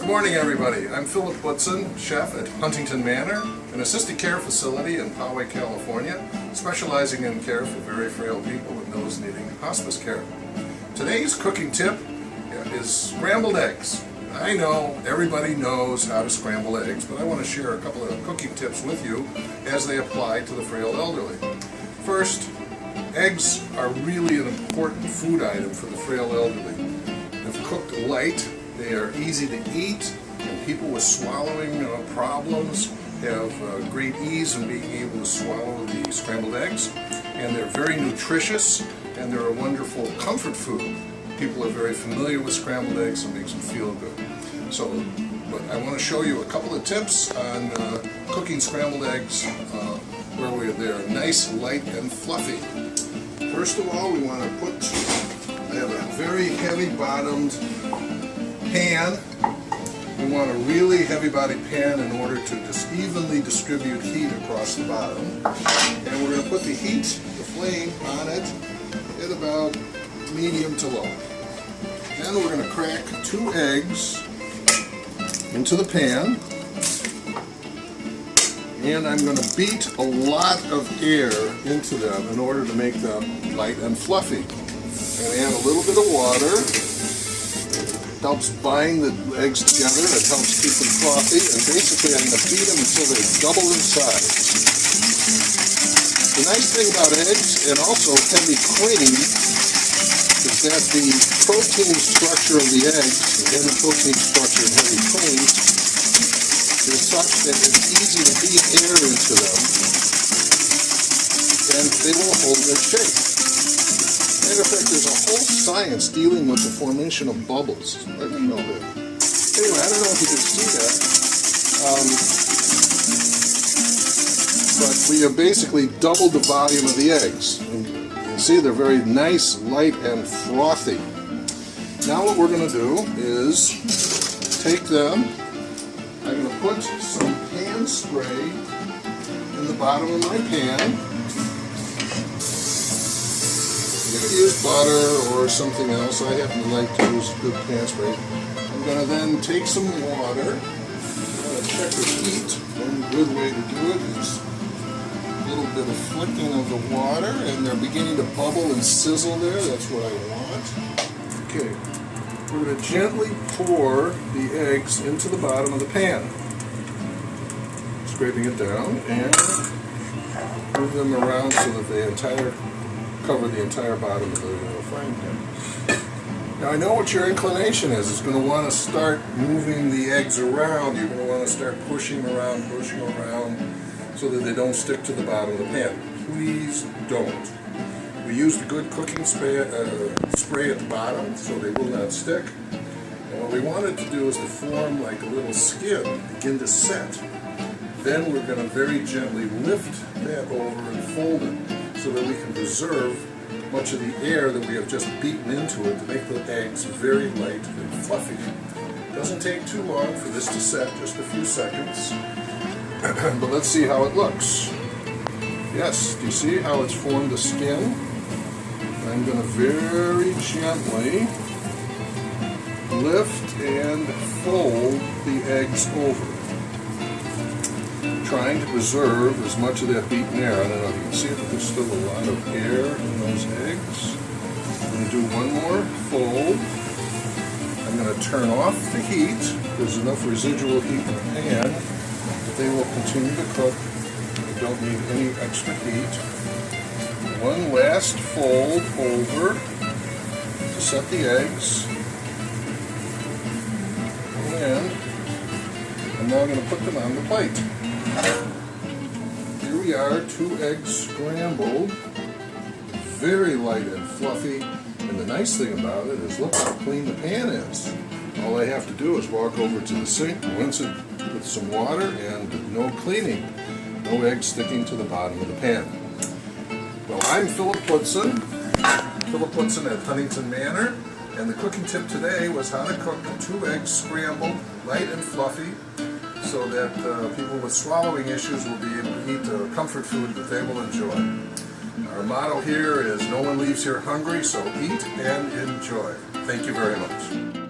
Good morning, everybody. I'm Philip Butzen, chef at Huntington Manor, an assisted care facility in Poway, California, specializing in care for very frail people and those needing hospice care. Today's cooking tip is scrambled eggs. I know everybody knows how to scramble eggs, but I want to share a couple of cooking tips with you as they apply to the frail elderly. First, eggs are really an important food item for the frail elderly. If cooked light, they are easy to eat, and people with swallowing problems have great ease in being able to swallow the scrambled eggs. And they're very nutritious, and they're a wonderful comfort food. People are very familiar with scrambled eggs, and it makes them feel good. So, but I want to show you a couple of tips on cooking scrambled eggs where they're nice, light, and fluffy. First of all, we want to I have a very heavy-bottomed pan. We want a really heavy-bodied pan in order to just evenly distribute heat across the bottom. And we're going to put the flame on it at about medium to low. Then we're going to crack 2 eggs into the pan. And I'm going to beat a lot of air into them in order to make them light and fluffy. I'm going to add a little bit of water. It helps bind the eggs together. It helps keep them frothy. And basically I'm going to beat them until they double in size. The nice thing about eggs, and also heavy cream, is that the protein structure of the eggs and the protein structure of heavy cream is such that it's easy to beat air into them, and they will hold their shape. Matter of fact, there's a whole science dealing with the formation of bubbles. I didn't know that. Anyway, I don't know if you can see that. But we have basically doubled the volume of the eggs. And you can see they're very nice, light, and frothy. Now what we're going to do is take them. I'm going to put some pan spray in the bottom of my pan. You can use butter or something else. I happen to like to use good pan spray. I'm going to then take some water. I'm going to check the heat. One good way to do it is a little bit of flicking of the water, and they're beginning to bubble and sizzle there. That's what I want. Okay. We're going to gently pour the eggs into the bottom of the pan. Scraping it down and move them around so that they cover the entire bottom of the frying pan. Now I know what your inclination is. It's going to want to start moving the eggs around. You're going to want to start pushing around, so that they don't stick to the bottom of the pan. Please don't. We used a good cooking spray at the bottom so they will not stick. And what we wanted to do is to form like a little skin, begin to set. Then we're going to very gently lift that over and fold it so that we can preserve much of the air that we have just beaten into it to make the eggs very light and fluffy. It doesn't take too long for this to set, just a few seconds. But let's see how it looks. Yes, do you see how it's formed a skin? I'm going to very gently lift and fold the eggs over, trying to preserve as much of that beaten air. I don't know if you can see it, but there's still a lot of air in those eggs. I'm going to do one more fold. I'm going to turn off the heat. There's enough residual heat in the pan that they will continue to cook. I don't need any extra heat. One last fold over to set the eggs. And I'm now going to put them on the plate. Here we are, 2 eggs scrambled, very light and fluffy, and the nice thing about it is look how clean the pan is. All I have to do is walk over to the sink, rinse it with some water, and no cleaning. No eggs sticking to the bottom of the pan. Well, I'm Philip Butzen at Huntington Manor, and the cooking tip today was how to cook 2 eggs scrambled, light and fluffy, so that people with swallowing issues will be able to eat a comfort food that they will enjoy. Our motto here is no one leaves here hungry, so eat and enjoy. Thank you very much.